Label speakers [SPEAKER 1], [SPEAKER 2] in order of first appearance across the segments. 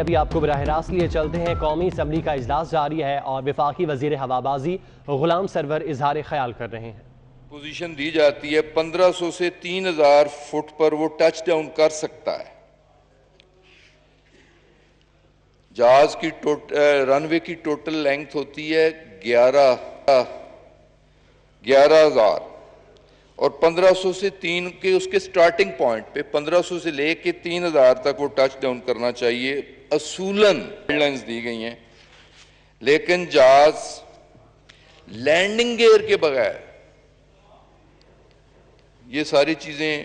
[SPEAKER 1] अभी आपको बराह रास्त लिए चलते हैं। कौमी असम्बली का इजलास जारी है और वफाकी वजीर हवाबाजी गुलाम सरवर इजहार ख्याल कर रहे हैं।
[SPEAKER 2] पोजीशन दी जाती है 1500 से 3000 फुट पर वो टच डाउन कर सकता है। जहाज की रनवे की टोटल लेंथ होती है 11,000 और 1500 से 3 के उसके स्टार्टिंग पॉइंट पे 1500 से लेके 3000 तक वो टच डाउन करना चाहिए। असूलन गाइडलाइंस दी गई हैं, लेकिन जहाज लैंडिंग गियर के बगैर ये सारी चीजें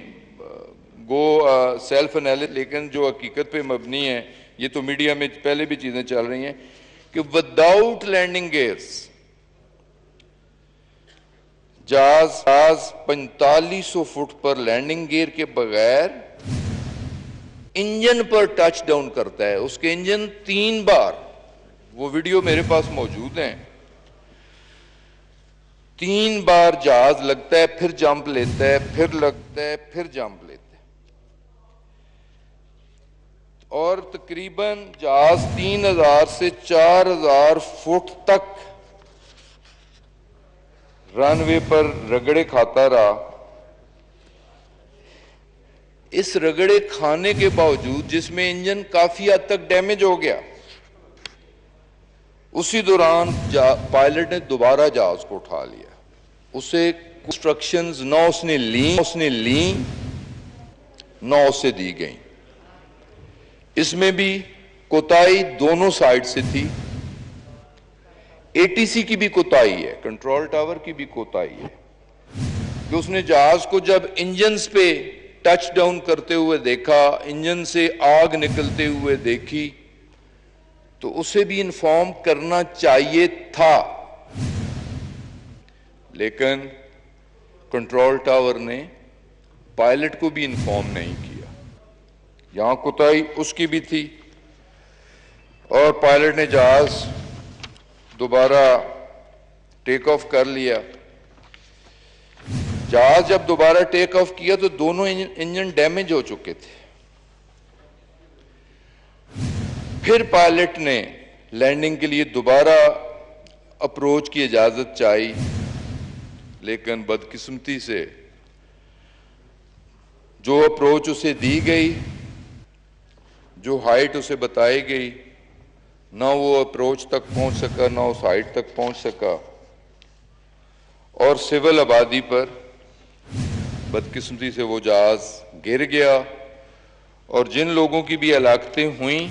[SPEAKER 2] सेल्फ एनालिसिस, लेकिन जो हकीकत पे मबनी है, ये तो मीडिया में पहले भी चीजें चल रही हैं कि विदाउट लैंडिंग गियर्स जहाज 4500 फुट पर लैंडिंग गियर के बगैर इंजन पर टच डाउन करता है। उसके इंजन 3 बार, वो वीडियो मेरे पास मौजूद हैं, 3 बार जहाज लगता है, फिर जंप लेता है, फिर लगता है, फिर जंप लेता है और तकरीबन जहाज 3000 से 4000 फुट तक रनवे पर रगड़े खाता रहा। इस रगड़े खाने के बावजूद, जिसमें इंजन काफी हद तक डैमेज हो गया, उसी दौरान पायलट ने दोबारा जहाज को उठा लिया। उसे इंस्ट्रक्शंस ना उसने ली ना उसे दी गई। इसमें भी कोताही दोनों साइड से थी। एटीसी की भी कोताही है, कंट्रोल टावर की भी कोताही है कि उसने जहाज को जब इंजन पे टच डाउन करते हुए देखा, इंजन से आग निकलते हुए देखी, तो उसे भी इन्फॉर्म करना चाहिए था, लेकिन कंट्रोल टावर ने पायलट को भी इन्फॉर्म नहीं किया। यहां कोताही उसकी भी थी और पायलट ने जहाज दोबारा टेक ऑफ कर लिया। जहाज जब दोबारा टेक ऑफ किया तो दोनों इंजन डैमेज हो चुके थे। फिर पायलट ने लैंडिंग के लिए दोबारा अप्रोच की इजाजत चाही, लेकिन बदकिस्मती से जो अप्रोच उसे दी गई, जो हाइट उसे बताई गई, ना वो अप्रोच तक पहुंच सका, ना उस हाइट तक पहुंच सका और सिविल आबादी पर बदकिस्मती से वो जहाज गिर गया। और जिन लोगों की भी हलाकतें हुई,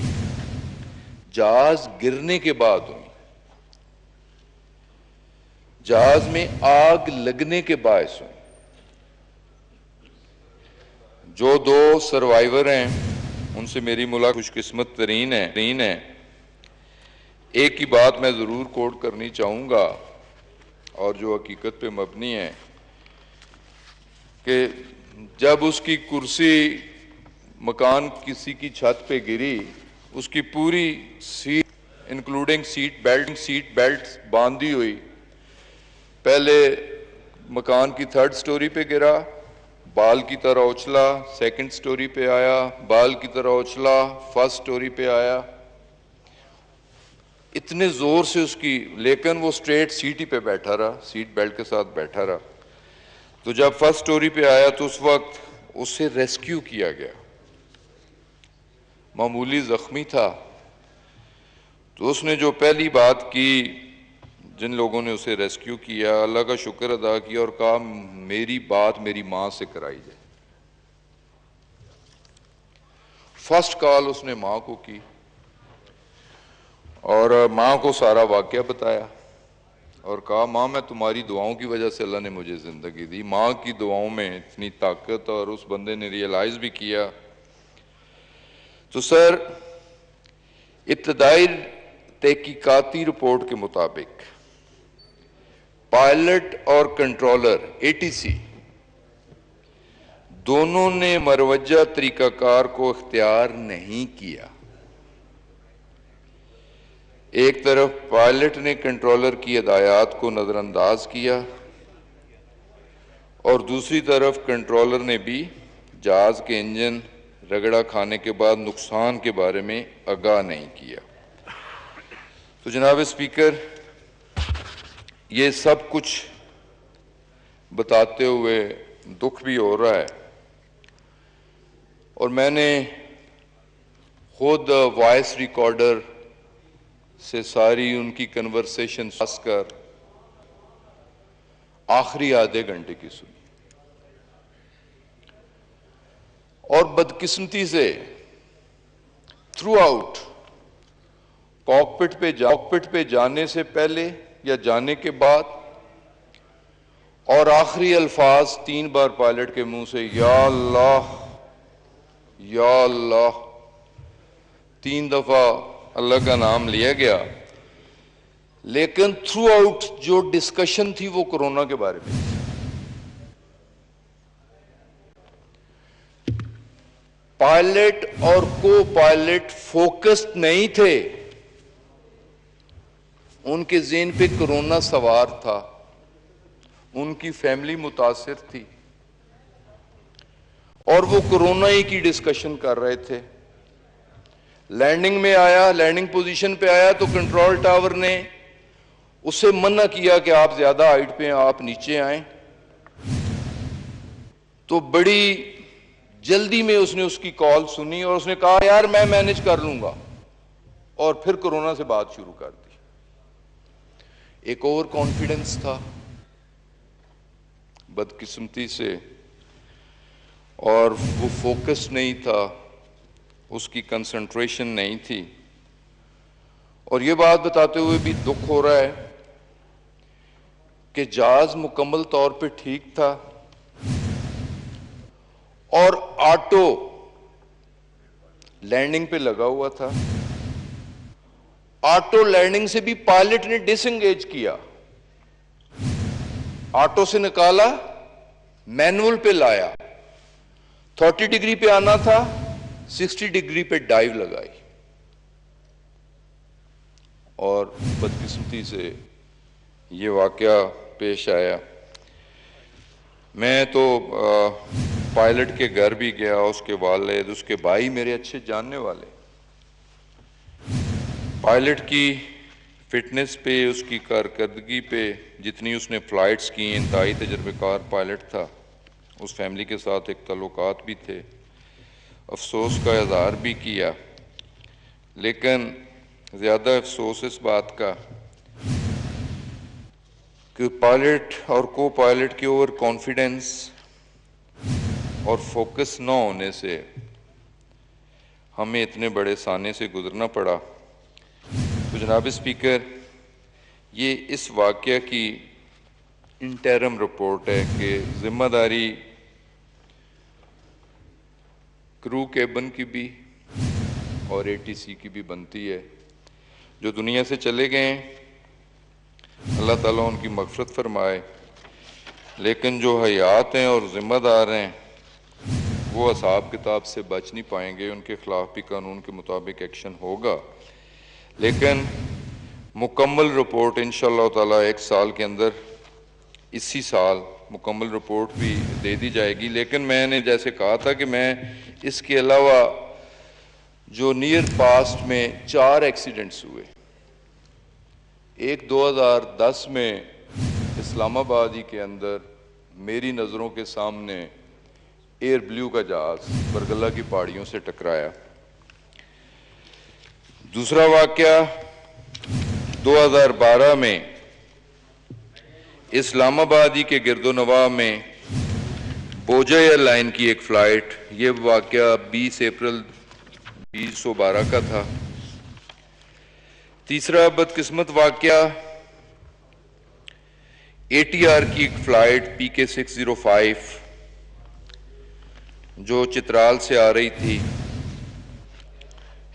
[SPEAKER 2] जहाज गिरने के बाद हुई, जहाज में आग लगने के बायस हुई। जो 2 सर्वाइवर हैं उनसे मेरी मुलाकात खुशकिस्मत तरीन है। एक ही बात मैं जरूर कोट करनी चाहूंगा और जो हकीकत पे मबनी है कि जब उसकी कुर्सी मकान किसी की छत पे गिरी, उसकी पूरी सीट इंक्लूडिंग सीट बेल्ट बांधी हुई। पहले मकान की 3rd स्टोरी पे गिरा, बाल की तरह उछला, 2nd स्टोरी पे आया, बाल की तरह उछला, 1st स्टोरी पे आया। इतने जोर से उसकी, लेकिन वो स्ट्रेट सीट ही पे बैठा रहा, सीट बेल्ट के साथ बैठा रहा। तो जब 1st स्टोरी पे आया तो उस वक्त उसे रेस्क्यू किया गया। मामूली जख्मी था, तो उसने जो पहली बात की, जिन लोगों ने उसे रेस्क्यू किया, अल्लाह का शुक्र अदा किया और कहा मेरी बात मेरी मां से कराई जाए। फर्स्ट कॉल उसने मां को की और मां को सारा वाकया बताया और कहा मां, मैं तुम्हारी दुआओं की वजह से अल्लाह ने मुझे जिंदगी दी। मां की दुआओं में इतनी ताकत, और उस बंदे ने रियलाइज भी किया। तो सर, इब्तदाई तहकीकाती रिपोर्ट के मुताबिक पायलट और कंट्रोलर एटीसी दोनों ने मरवजा तरीकाकार को इख्तियार नहीं किया। एक तरफ पायलट ने कंट्रोलर की हिदायत को नजरअंदाज किया और दूसरी तरफ कंट्रोलर ने भी जहाज के इंजन रगड़ा खाने के बाद नुकसान के बारे में आगाह नहीं किया। तो जनाब स्पीकर, ये सब कुछ बताते हुए दुख भी हो रहा है और मैंने खुद वॉइस रिकॉर्डर से सारी उनकी कन्वर्सेशन खासकर आखिरी आधे घंटे की सुनी और बदकिस्मती से थ्रू आउट कॉकपिट पे जाने से पहले या जाने के बाद और आखिरी अल्फाज 3 बार पायलट के मुंह से या अल्लाह या अल्लाह 3 दफा अल्लाह का नाम लिया गया, लेकिन थ्रू आउट जो डिस्कशन थी वो कोरोना के बारे में थी। पायलट और को पायलट फोकस्ड नहीं थे, उनके ज़हन पे कोरोना सवार था, उनकी फैमिली मुतासिर थी और वो कोरोना ही की डिस्कशन कर रहे थे। लैंडिंग में आया, लैंडिंग पोजीशन पे आया तो कंट्रोल टावर ने उसे मना किया कि आप ज्यादा हाइट पे हैं, आप नीचे आएं। तो बड़ी जल्दी में उसने उसकी कॉल सुनी और उसने कहा यार मैं मैनेज कर लूंगा, और फिर कोरोना से बात शुरू कर दी। एक ओवर कॉन्फिडेंस था बदकिस्मती से, और वो फोकस नहीं था, उसकी कंसंट्रेशन नहीं थी। और ये बात बताते हुए भी दुख हो रहा है कि जहाज मुकम्मल तौर पे ठीक था और ऑटो लैंडिंग पे लगा हुआ था। ऑटो लैंडिंग से भी पायलट ने डिसएंगेज किया, ऑटो से निकाला, मैनुअल पे लाया, 30 डिग्री पे आना था, 60 डिग्री पे डाइव लगाई और बदकिस्मती से ये वाकया पेश आया। मैं तो पायलट के घर भी गया, उसके वालिद, उसके भाई मेरे अच्छे जानने वाले। पायलट की फिटनेस पे, उसकी कारकर्दगी पे, जितनी उसने फ्लाइट्स की, इंतहाई तजर्बेकार पायलट था। उस फैमिली के साथ एक ताल्लुकात भी थे, अफसोस का इजहार भी किया, लेकिन ज़्यादा अफसोस इस बात का कि पायलट और को पायलट के ओवर कॉन्फिडेंस और फोकस न होने से हमें इतने बड़े साने से गुजरना पड़ा। तो जनाब स्पीकर, ये इस वाक़या की इंटरम रिपोर्ट है कि जिम्मेदारी क्रू केबिन की भी और एटीसी की भी बनती है। जो दुनिया से चले गए अल्लाह ताला उनकी मग़फ़िरत फरमाए, लेकिन जो हयात हैं और ज़िम्मेदार हैं वो हिसाब किताब से बच नहीं पाएंगे, उनके खिलाफ भी कानून के मुताबिक एक्शन होगा। लेकिन मुकम्मल रिपोर्ट इंशाअल्लाह ताला 1 साल के अंदर, इसी साल मुकम्मल रिपोर्ट भी दे दी जाएगी। लेकिन मैंने जैसे कहा था कि मैं इसके अलावा जो नियर पास्ट में 4 एक्सीडेंट्स हुए, एक 2010 में इस्लामाबाद ही के अंदर मेरी नज़रों के सामने एयर ब्लू का जहाज बरगला की पहाड़ियों से टकराया। दूसरा वाकया 2012 में इस्लामाबाद ही के गिरदोनवा में बोजा एयरलाइन की एक फ़्लाइट, ये वाकया 20 अप्रैल 2012 का था। तीसरा बदकिस्मत वाकया ATR की एक फ़्लाइट PK605 जो चित्राल से आ रही थी,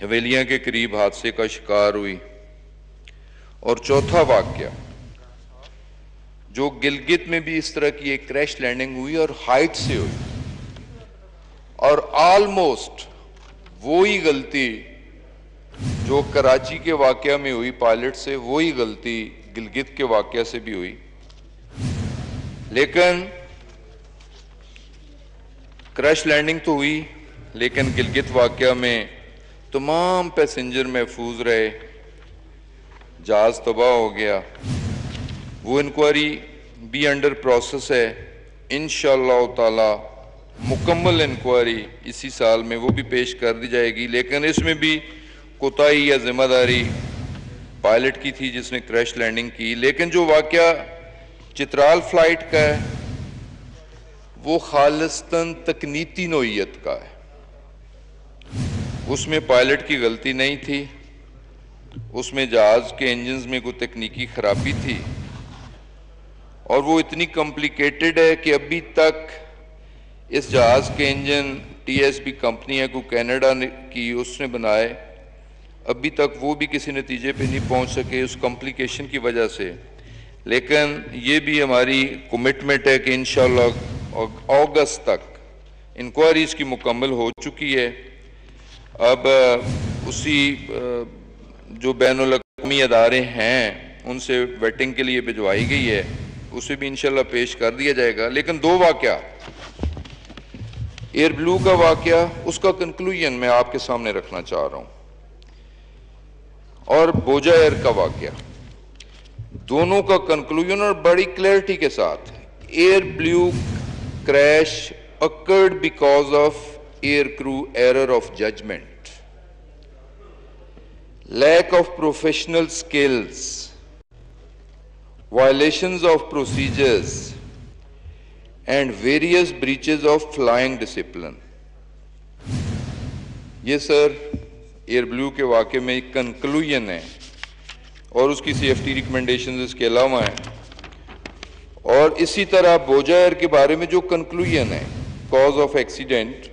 [SPEAKER 2] हवेलियां के करीब हादसे का शिकार हुई। और चौथा वाकया जो गिलगित में भी इस तरह की एक क्रैश लैंडिंग हुई और हाइट से हुई, और ऑलमोस्ट वही गलती जो कराची के वाकया में हुई पायलट से, वही गलती गिलगित के वाकया से भी हुई। लेकिन क्रैश लैंडिंग तो हुई, लेकिन गिलगित वाक़या में तमाम पैसेंजर महफूज रहे, जहाज़ तबाह हो गया। वो इंक्वायरी भी अंडर प्रोसेस है। इंशाअल्लाह ताला मुकम्मल इंक्वायरी इसी साल में वो भी पेश कर दी जाएगी। लेकिन इसमें भी कोताही या जिम्मेदारी पायलट की थी जिसने क्रैश लैंडिंग की। लेकिन जो वाक़या चित्राल फ्लाइट का है वो खालिस्तन तकनीती नोयत का है। उसमें पायलट की गलती नहीं थी, उसमें जहाज के इंजन्स में कोई तकनीकी खराबी थी और वो इतनी कॉम्प्लिकेटेड है कि अभी तक इस जहाज के इंजन टीएसबी कंपनी है, को कनाडा की उसने बनाए, अभी तक वो भी किसी नतीजे पे नहीं पहुंच सके उस कॉम्प्लिकेशन की वजह से। लेकिन ये भी हमारी कमिटमेंट है कि इंशाअल्लाह अगस्त तक इंक्वायरी इसकी मुकम्मल हो चुकी है। अब उसी जो बैनुल-अक़वामी अदारे हैं उनसे वेटिंग के लिए भिजवाई गई है, उसे भी इंशाअल्लाह पेश कर दिया जाएगा। लेकिन दो वाक़या, एयर ब्लू का वाक़या, उसका कंक्लूजन मैं आपके सामने रखना चाह रहा हूँ, और बोजा एयर का वाक़या, दोनों का कंक्लूजन और बड़ी क्लैरिटी के साथ। Air blue crash occurred because of air crew error of judgment, lack of professional skills, violations of procedures and various breaches of flying discipline। ये सर एयर ब्लू के वाक़े में एक कंक्लूजन है और उसकी सेफ्टी रिकमेंडेशंस इसके अलावा हैं। और इसी तरह बोजा एयर के बारे में जो कंक्लूजन है, कॉज ऑफ एक्सीडेंट,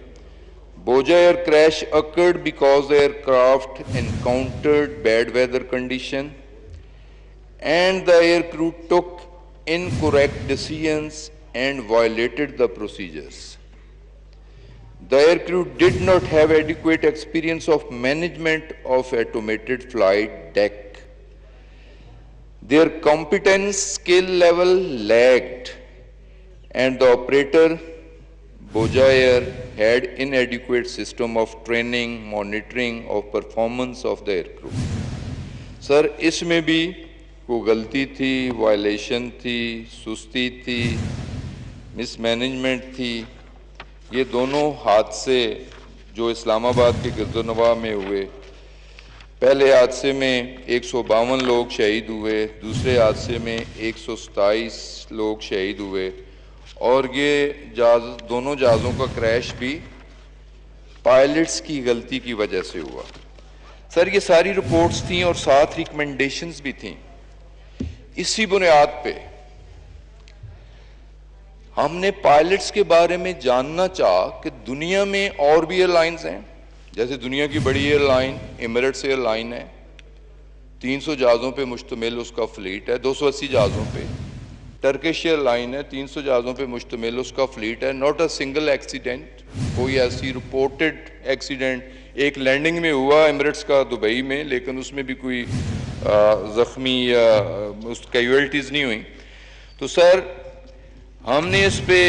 [SPEAKER 2] बोजा air crash occurred because the aircraft encountered bad weather condition and the air crew took incorrect decisions and violated the procedures. The air crew did not have adequate experience of management of automated flight deck. Their competence skill level lagged and the operator Boja Air had inadequate system of training, monitoring of performance of the aircrew। Sir इसमें भी कोई गलती थी, violation थी, सुस्ती थी, mismanagement थी। ये दोनों हादसे जो इस्लामाबाद के गिरदोनवा में हुए, पहले हादसे में 152 लोग शहीद हुए, दूसरे हादसे में 127 लोग शहीद हुए, और ये दोनों जहाज़ों का क्रैश भी पायलट्स की गलती की वजह से हुआ। सर ये सारी रिपोर्ट्स थी और साथ रिकमेंडेशंस भी थी। इसी बुनियाद पे हमने पायलट्स के बारे में जानना चाहा कि दुनिया में और भी एयरलाइंस हैं, जैसे दुनिया की बड़ी एयरलाइन एमिरेट्स एयरलाइन है, 300 जहाज़ों पे मुश्तमिल उसका फ्लीट है, 280 जहाज़ों पे। टर्किश एयरलाइन है, 300 जहाज़ों पे मुश्तमिल उसका फ्लीट है। नॉट अ सिंगल एक्सीडेंट, कोई ऐसी रिपोर्टेड एक्सीडेंट एक लैंडिंग में हुआ एमिरेट्स का दुबई में, लेकिन उसमें भी कोई ज़ख्मी या कैजुअल्टीज़ नहीं हुई। तो सर हमने इस पे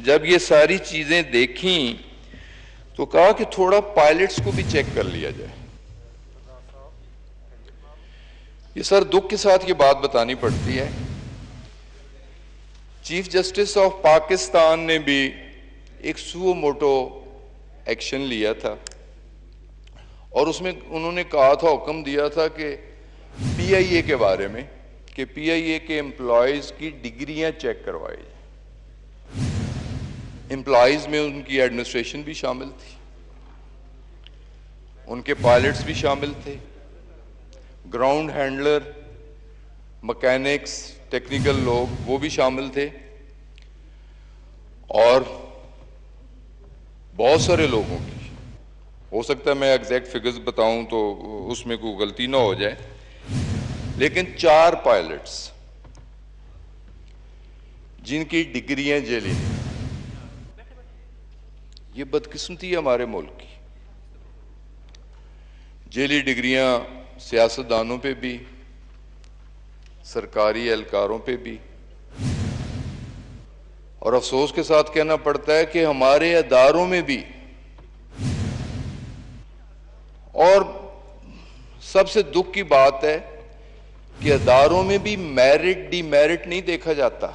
[SPEAKER 2] जब ये सारी चीज़ें देखी तो कहा कि थोड़ा पायलट्स को भी चेक कर लिया जाए। ये सर दुख के साथ ये बात बतानी पड़ती है, चीफ जस्टिस ऑफ पाकिस्तान ने भी एक सुओ मोटो एक्शन लिया था और उसमें उन्होंने कहा था, हुक्म दिया था कि पीआईए के बारे में कि पीआईए के एम्प्लॉयज की डिग्रियां चेक करवाई जाए। एम्प्लॉयज में उनकी एडमिनिस्ट्रेशन भी शामिल थी, उनके पायलट्स भी शामिल थे, ग्राउंड हैंडलर, मैकेनिक्स, टेक्निकल लोग वो भी शामिल थे, और बहुत सारे लोगों की, हो सकता है मैं एग्जैक्ट फिगर्स बताऊं तो उसमें कोई गलती ना हो जाए, लेकिन 4 पायलट्स जिनकी डिग्रियां जेली थी। ये बदकिस्मती है हमारे मुल्क की। जेली डिग्रियां सियासतदानों पे भी, सरकारी एहलकारों पे भी, और अफसोस के साथ कहना पड़ता है कि हमारे अदारों में भी और सबसे दुख की बात है कि अदारों में भी मेरिट डिमेरिट नहीं देखा जाता।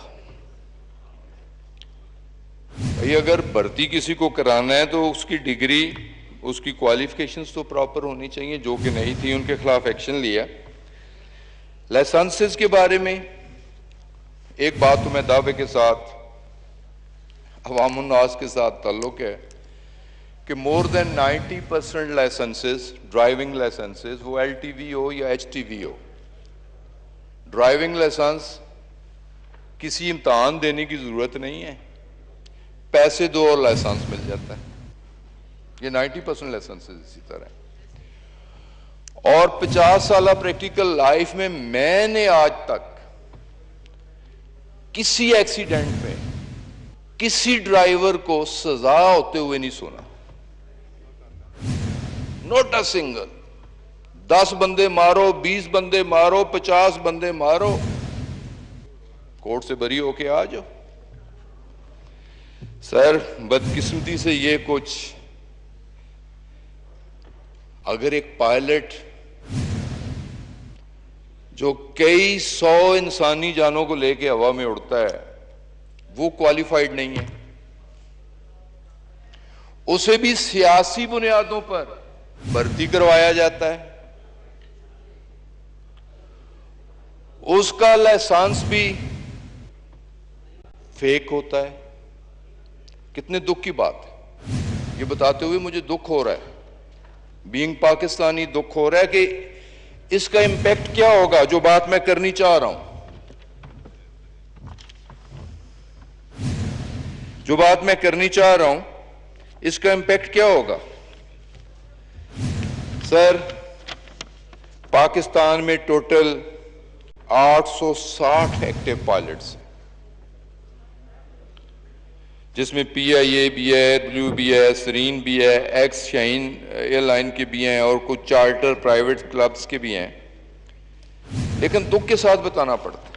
[SPEAKER 2] भाई अगर भर्ती किसी को कराना है तो उसकी डिग्री, उसकी क्वालिफिकेशंस तो प्रॉपर होनी चाहिए, जो कि नहीं थी, उनके खिलाफ एक्शन लिया। लाइसेंसेस के बारे में एक बात तो मैं दावे के साथ अवामुन्नास के साथ ताल्लुक है कि more than 90% licences, driving licences, वो LTV हो या HTV हो, ड्राइविंग लाइसेंस किसी इम्तहान देने की जरूरत नहीं है, पैसे दो और लाइसेंस मिल जाता है। ये 90% लाइसेंसेस इसी तरह। और 50 साल प्रैक्टिकल लाइफ में मैंने आज तक किसी एक्सीडेंट में किसी ड्राइवर को सजा होते हुए नहीं सुना, नॉट अ सिंगल। 10 बंदे मारो, 20 बंदे मारो, 50 बंदे मारो, कोर्ट से बरी होके आ जाओ। सर बदकिस्मती से ये कुछ, अगर एक पायलट जो कई 100 इंसानी जानों को लेकर हवा में उड़ता है वो क्वालिफाइड नहीं है, उसे भी सियासी बुनियादों पर भर्ती करवाया जाता है, उसका लाइसेंस भी फेक होता है। कितने दुख की बात है। ये बताते हुए मुझे दुख हो रहा है, बीइंग पाकिस्तानी दुख हो रहा है कि इसका इंपैक्ट क्या होगा। जो बात मैं करनी चाह रहा हूं, जो बात मैं करनी चाह रहा हूं, इसका इंपैक्ट क्या होगा। सर पाकिस्तान में टोटल 860 एक्टिव पायलट्स हैं, जिसमें PIA भी है, ब्लू भी है, सरीन भी है, एक्स शाइन एयरलाइन के भी हैं और कुछ चार्टर प्राइवेट क्लब्स के भी हैं। लेकिन दुख के साथ बताना पड़ता है,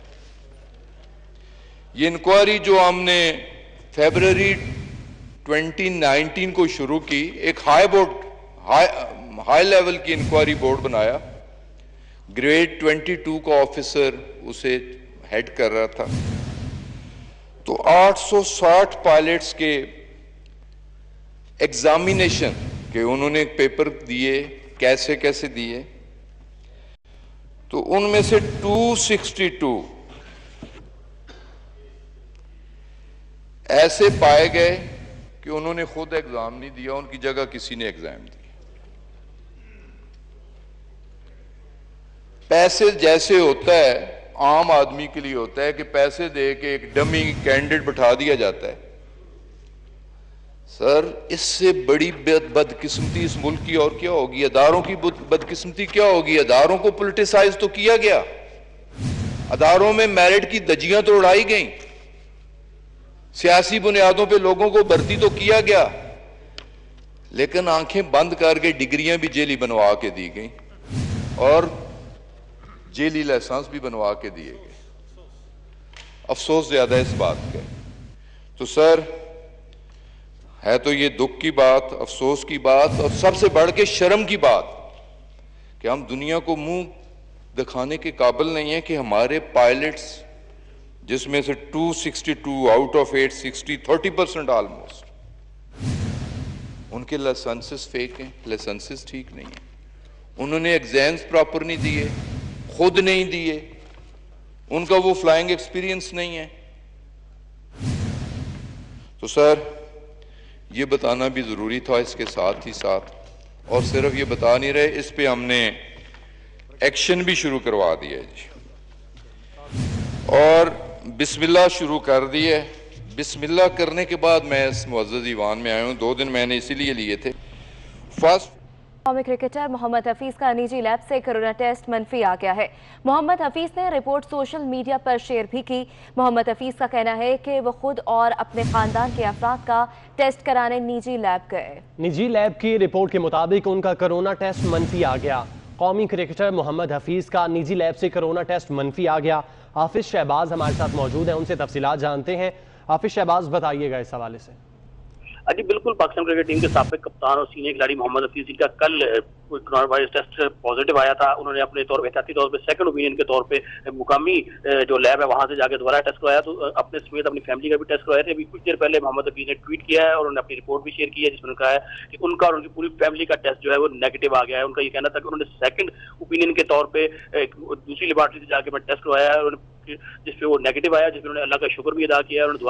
[SPEAKER 2] ये इंक्वायरी जो हमने फरवरी 2019 को शुरू की, एक हाई लेवल की इंक्वायरी बोर्ड बनाया, ग्रेड 22 का ऑफिसर उसे हेड कर रहा था। तो 860 पायलट्स के एग्जामिनेशन के उन्होंने पेपर दिए, कैसे कैसे दिए, तो उनमें से 262 ऐसे पाए गए कि उन्होंने खुद एग्जाम नहीं दिया, उनकी जगह किसी ने एग्जाम दिया। पैसे जैसे होता है आम आदमी के लिए होता है कि पैसे दे के एक डमी कैंडिडेट बिठा दिया जाता है। सर इससे बड़ी बदकिस्मती इस मुल्क की और क्या होगी। अदारों की बदकिस्मती क्या होगी। अदारों को पॉलिटिसाइज तो किया गया, अदारों में मेरिट की दजियां तो उड़ाई गई, सियासी बुनियादों पे लोगों को भर्ती तो किया गया, लेकिन आंखें बंद करके डिग्रियां भी जेली बनवा के दी गई और जेली लाइसेंस भी बनवा के दिए गए। अफसोस ज्यादा इस बात का। तो सर है तो ये दुख की बात, अफसोस की बात और सबसे बढ़ के शर्म की बात कि हम दुनिया को मुंह दिखाने के काबिल नहीं है कि हमारे पायलट्स, जिसमें से 262 आउट ऑफ 860, 30% ऑलमोस्ट, उनके लाइसेंसेस फेक हैं, लाइसेंसेस ठीक नहीं है, उन्होंने एग्जाम्स प्रॉपर नहीं दिए, खुद नहीं दिए, उनका वो फ्लाइंग एक्सपीरियंस नहीं है। तो सर ये बताना भी जरूरी था इसके साथ ही साथ, और सिर्फ ये बता नहीं रहे, इस पे हमने एक्शन भी शुरू करवा दिया जी, और बिस्मिल्लाह शुरू कर दी है। बिस्मिल्लाह करने के बाद मैं इस मुअज़्ज़ज़ ईवान में आया हूँ। 2 दिन मैंने इसीलिए लिए थे। फर्स्ट,
[SPEAKER 3] कौमी क्रिकेटर मोहम्मद हफीज का निजी लैब से कोरोना टेस्ट मनफी आ गया है। मोहम्मद हफीज ने रिपोर्ट सोशल मीडिया पर शेयर भी की। मोहम्मद हफीज का कहना है कि वो खुद और अपने खानदान के अफराद का टेस्ट कराने निजी लैब गए।
[SPEAKER 1] निजी लैब की रिपोर्ट के मुताबिक उनका कोरोना टेस्ट मनफी आ गया। कौमी क्रिकेटर मोहम्मद हफीज का निजी लैब से कोरोना टेस्ट मनफी आ गया। हाफिज शहबाज हमारे साथ मौजूद है, उनसे तफसीलात जानते हैं। हाफिज शहबाज बताइएगा इस हवाले से।
[SPEAKER 4] जी बिल्कुल, पाकिस्तान क्रिकेट टीम के साबिक कप्तान और सीनियर खिलाड़ी मोहम्मद हफीज, जिनका कल कोरोना वायरस टेस्ट पॉजिटिव आया था, उन्होंने अपने एहतियाती तौर पे सेकंड ओपिनियन के तौर पे मुकामी जो लैब है वहां से जाके दोबारा टेस्ट करवाया। तो अपने समेत अपनी फैमिली का भी टेस्ट करवाए थे। अभी कुछ देर पहले मोहम्मद हफीज ने ट्वीट किया है और उन्होंने अपनी रिपोर्ट भी शेयर की है, जिसमें कहा है कि उनका और उनकी पूरी फैमिली का टेस्ट जो है वो नेगेटिव आ गया है। उनका ये कहना था कि उन्होंने सेकंड ओपिनियन के तौर पे दूसरी लेबॉर्ट्री से जाके मैं टेस्ट करवाया है, जिसपे वो नेगेटिव आया, जिसमें उन्होंने अल्लाह का शुक्र भी अदा किया है। उन्होंने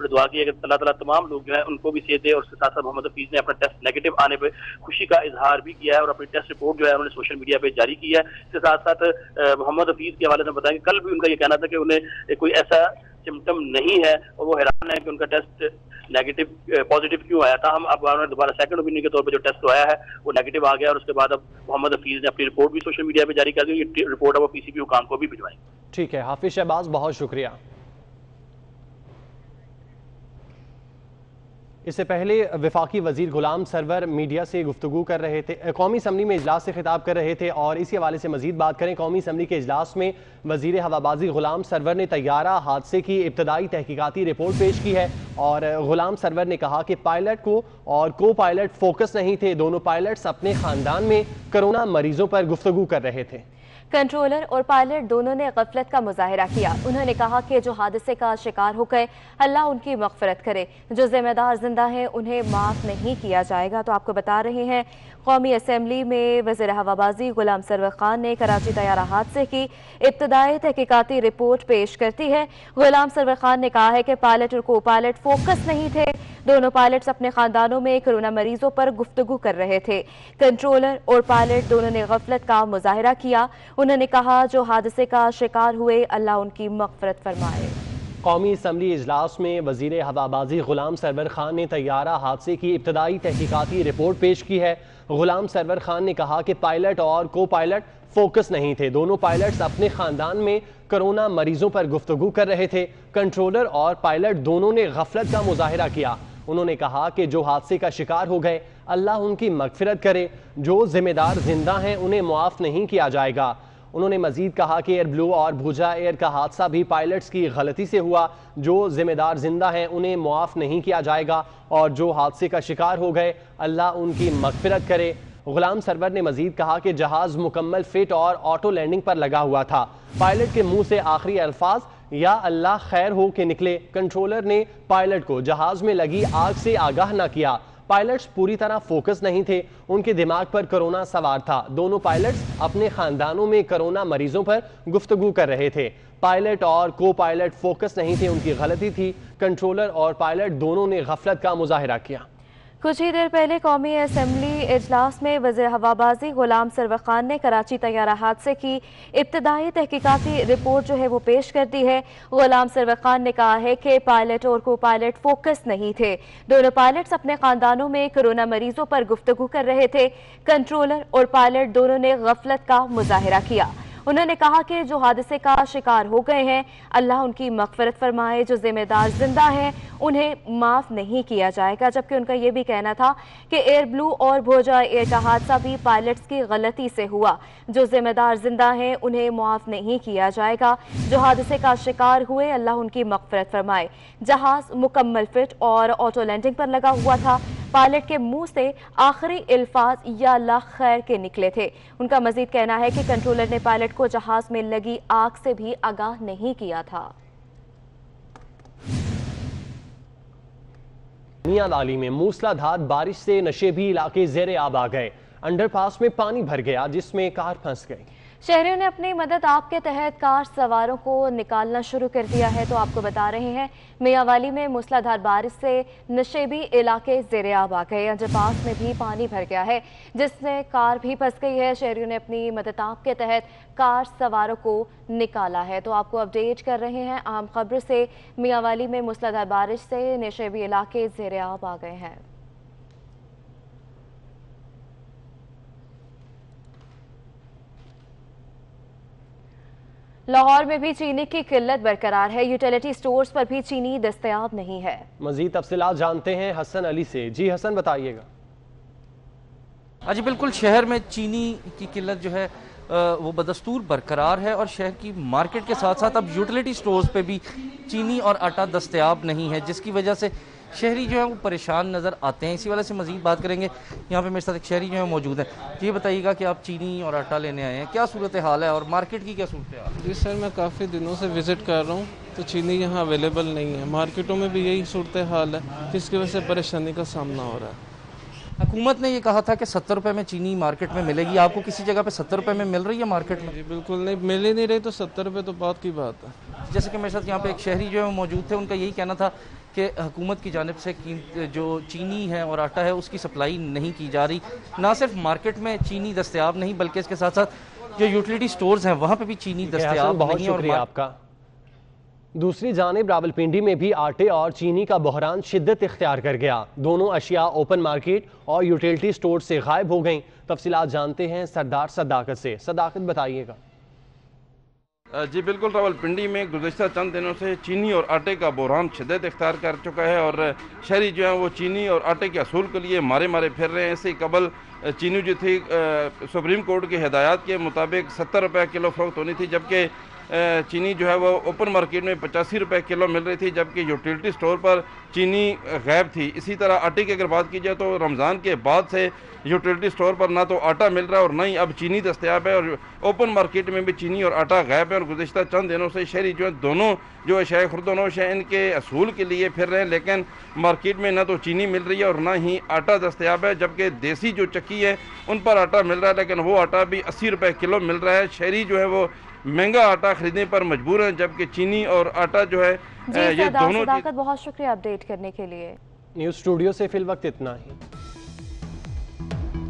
[SPEAKER 4] दुआ की है कि अल्लाह ताला तमाम लोग जो है उनको भी सेहत दे। और उसके साथ साथ मोहम्मद हफीज ने अपना टेस्ट नेगेटिव आने पर खुशी का इजहार भी किया है और अपनी टेस्ट रिपोर्ट जो है उन्होंने सोशल मीडिया पे जारी की है। इसके साथ साथ मोहम्मद हफीज के हवाले से बताएं कि कल भी उनका ये कहना था कि उन्हें कोई ऐसा सिम्टम नहीं है और वो हैरान है कि उनका टेस्ट नेगेटिव पॉजिटिव क्यों आया था। हम अब उन्होंने दोबारा सेकंड ओपिनियन के तौर पे जो टेस्ट आया है वो नेगेटिव आ गया और उसके बाद अब मोहम्मद हफीज ने अपनी रिपोर्ट भी सोशल मीडिया पे जारी कर दी। ये रिपोर्ट अब वो पीसीबी हुकाम को भी भिजवाएंगे।
[SPEAKER 1] ठीक है हाफिज शहबाज, बहुत शुक्रिया। इससे पहले वफाकी वजीर गुलाम सरवर मीडिया से गुफ्तगू कर रहे थे, कौमी असम्बली में इजलास से खिताब कर रहे थे और इसी हवाले से मजीद बात करें। कौमी असम्बली के इजलास में वजीर हवाबाजी गुलाम सरवर ने तैयारा हादसे की इब्तदाई तहकीकाती रिपोर्ट पेश की है और गुलाम सरवर ने कहा कि पायलट को और को पायलट फोकस नहीं थे, दोनों पायलट्स अपने खानदान में कोरोना मरीजों पर गुफ्तगू कर रहे थे।
[SPEAKER 3] कंट्रोलर और पायलट दोनों ने गफलत का मुजाहिरा किया। उन्होंने कहा कि जो हादसे का शिकार हो गए अल्लाह उनकी मगफरत करे, जो जिम्मेदार जिंदा हैं उन्हें माफ़ नहीं किया जाएगा। तो आपको बता रहे हैं कौमी असम्बली में वज़ीर हवाबाजी गुलाम सरवर खान ने कराची तैयारा हादसे की इब्तदाई तहकीकाती रिपोर्ट पेश करती है। गुलाम सरवर खान ने कहा है कि पायलट और को पायलट फोकस नहीं थे, दोनों पायलट्स अपने खानदानों में कोरोना मरीजों पर गुफ्तगू कर रहे थे। कंट्रोलर और पायलट दोनों ने गफलत का मुजाहिरा किया। उन्होंने कहा जो हादसे का शिकार हुए अल्लाह उनकी मगफरत फरमाए।
[SPEAKER 1] कौमी असम्बली इजलास में वजीर हवाबाजी गुलाम सरवर खान ने तैयारा हादसे की इब्तदाई तहकीकाती रिपोर्ट पेश की है। गुलाम सरवर खान ने कहा कि पायलट और को पायलट फोकस नहीं थे, दोनों पायलट्स अपने खानदान में कोरोना मरीजों पर गुफ्तगू कर रहे थे। कंट्रोलर और पायलट दोनों ने गफलत का मुजाहिरा किया। उन्होंने कहा कि जो हादसे का शिकार हो गए अल्लाह उनकी मगफिरत करे, जो जिम्मेदार जिंदा हैं उन्हें मुआफ नहीं किया जाएगा। उन्होंने मजीद कहा कि एयर ब्लू और भूजा एयर का हादसा भी पायलट्स की गलती से हुआ, जो जिम्मेदार जिंदा हैं उन्हें मुआफ नहीं किया जाएगा और जो हादसे का शिकार हो गए अल्लाह उनकी मगफिरत करे। गुलाम सरवर ने मजीद कहा कि जहाज मुकम्मल फिट और ऑटो लैंडिंग पर लगा हुआ था। पायलट के मुंह से आखिरी अल्फाज या अल्लाह खैर हो के निकले। कंट्रोलर ने पायलट को जहाज में लगी आग से आगाह न किया। पायलट्स पूरी तरह फोकस नहीं थे, उनके दिमाग पर कोरोना सवार था। दोनों पायलट्स अपने खानदानों में कोरोना मरीजों पर गुफ्तगू कर रहे थे। पायलट और को पायलट फोकस नहीं थे, उनकी गलती थी। कंट्रोलर और पायलट दोनों ने गफलत का मुजाहिरा किया।
[SPEAKER 3] कुछ ही देर पहले कौमी असम्बली इजलास में वज़ीर हवाबाजी गुलाम सरवर खान ने कराची तैयारा हादसे की इब्तदाई तहकीकाती रिपोर्ट जो है वो पेश कर दी है। गुलाम सरवर खान ने कहा है कि पायलट और को पायलट फोकस नहीं थे, दोनों पायलट्स अपने खानदानों में कोरोना मरीजों पर गुफ्तगू कर रहे थे। कंट्रोलर और पायलट दोनों ने गफलत का मुजाहिरा किया। उन्होंने कहा कि जो हादसे का शिकार हो गए हैं अल्लाह उनकी मगफरत फरमाए, जो जिम्मेदार जिंदा हैं उन्हें माफ़ नहीं किया जाएगा। जबकि उनका यह भी कहना था कि एयर ब्लू और भोजा एयर का हादसा भी पायलट्स की गलती से हुआ, जो जिम्मेदार जिंदा हैं उन्हें मुआफ नहीं किया जाएगा। जो हादसे का शिकार हुए अल्लाह उनकी मगफरत फरमाए। जहाज मुकम्मल फिट और ऑटो लैंडिंग पर लगा हुआ था। पायलट के मुंह से आखिरी अल्फाज या अल्लाह खैर के निकले थे। उनका मजीद कहना है कि कंट्रोलर ने पायलट को जहाज में लगी आग से भी आगाह नहीं किया था।
[SPEAKER 1] मियां वाली में मूसलाधार बारिश से नशेबी इलाके ज़ेरे आब आ गए। अंडरपास में पानी भर गया जिसमें कार फंस गई।
[SPEAKER 3] शहरियों ने अपनी मदद आप के तहत कार सवारों को निकालना शुरू कर दिया है। तो आपको बता रहे हैं मियावाली में मूसलाधार बारिश से नशेबी इलाके ज़ेरे आब आ गए। अंडरपास में भी पानी भर गया है जिससे कार भी फंस गई है। शहरियों ने अपनी मदद आप के तहत कार सवारों को निकाला है। तो आपको अपडेट कर रहे हैं अहम खबर से। मियावाली में मूसलाधार बारिश से नशेबी इलाके ज़ेरे आब आ गए हैं। लाहौर में भी चीनी की किल्लत बरकरार है। यूटिलिटी स्टोर्स पर भी चीनी दस्तयाब नहीं है।
[SPEAKER 1] मजीद तफसीलात जानते हैं हसन अली से। जी हसन, बताइएगा।
[SPEAKER 5] जी बिल्कुल, शहर में चीनी की किल्लत जो है वो बदस्तूर बरकरार है और शहर की मार्केट के साथ साथ अब यूटिलिटी स्टोर्स पे भी चीनी और आटा दस्तयाब नहीं है, जिसकी वजह से शहरी जो है वो परेशान नज़र आते हैं। इसी वजह से मज़ीद बात करेंगे। यहाँ पे मेरे साथ एक शहरी जो है मौजूद है। ये बताइएगा कि आप चीनी और आटा लेने आए हैं, क्या सूरत हाल है और मार्केट की क्या सूरत हाल है?
[SPEAKER 6] जी सर, मैं काफ़ी दिनों से विज़िट कर रहा हूँ तो चीनी यहाँ अवेलेबल नहीं है। मार्केटों में भी यही सूरत हाल है, जिसकी वजह से परेशानी का सामना हो रहा है।
[SPEAKER 5] हुकूमत ने ये कहा था कि 70 रुपये में चीनी मार्केट में मिलेगी, आपको किसी जगह पे 70 रुपये में मिल रही है मार्केट में?
[SPEAKER 6] जी बिल्कुल नहीं, मिल ही नहीं रही, तो 70 रुपये तो बात की बात है।
[SPEAKER 5] जैसे कि मेरे साथ यहाँ पे एक शहरी जो है मौजूद थे, उनका यही कहना था कि हुकूमत की जानिब से जो चीनी है और आटा है उसकी सप्लाई नहीं की जा रही। ना सिर्फ मार्केट में चीनी दस्तयाब नहीं, बल्कि इसके साथ साथ जो यूटिलिटी स्टोर्स हैं वहाँ पे भी चीनी दस्तयाब
[SPEAKER 1] बहुत
[SPEAKER 5] नहीं है।
[SPEAKER 1] शुक्रिया आपका। दूसरी जानिब रावलपिंडी में भी आटे और चीनी का बहरान शिद्दत इख्तियार कर गया। दोनों अशिया ओपन मार्केट और यूटिलिटी स्टोर से गायब हो गईं। तफसीलात जानते हैं सरदार सदाकत से। सदाकत बताइएगा।
[SPEAKER 7] जी बिल्कुल, रावलपिंडी में गुज़श्ता चंद दिनों से चीनी और आटे का बहरान शिद्दत इख्तियार कर चुका है और शहरी जो हैं वो चीनी और आटे के असूल के लिए मारे मारे फिर रहे हैं। इससे कबल चीनी जो थी सुप्रीम कोर्ट की हिदायत के मुताबिक 70 रुपये किलो फ़रोख्त होनी थी, जबकि चीनी जो है वो ओपन मार्केट में 85 रुपये किलो मिल रही थी, जबकि यूटिलिटी स्टोर पर चीनी गायब थी। इसी तरह आटे की अगर बात की जाए तो रमज़ान के बाद से यूटिलिटी स्टोर पर ना तो आटा मिल रहा है और ना ही अब चीनी दस्तयाब है, और ओपन मार्केट में भी चीनी और आटा गायब है। और गुज़श्ता चंद दिनों से शहरी जो है दोनों जो अशाए खुर्दनोश हैं इनके असूल के लिए फिर रहे हैं, लेकिन मार्केट में ना तो चीनी मिल रही है और ना ही आटा दस्तयाब है। जबकि देसी जो चक्की है उन पर आटा मिल रहा है, लेकिन वो आटा भी 80 रुपये किलो मिल रहा है। शहरी जो है वो महंगा आटा खरीदने पर मजबूर है, जबकि चीनी और आटा जो है ये दोनों।
[SPEAKER 3] बहुत शुक्रिया अपडेट करने के लिए।
[SPEAKER 1] न्यूज़ स्टूडियो से फिल वक्त इतना ही।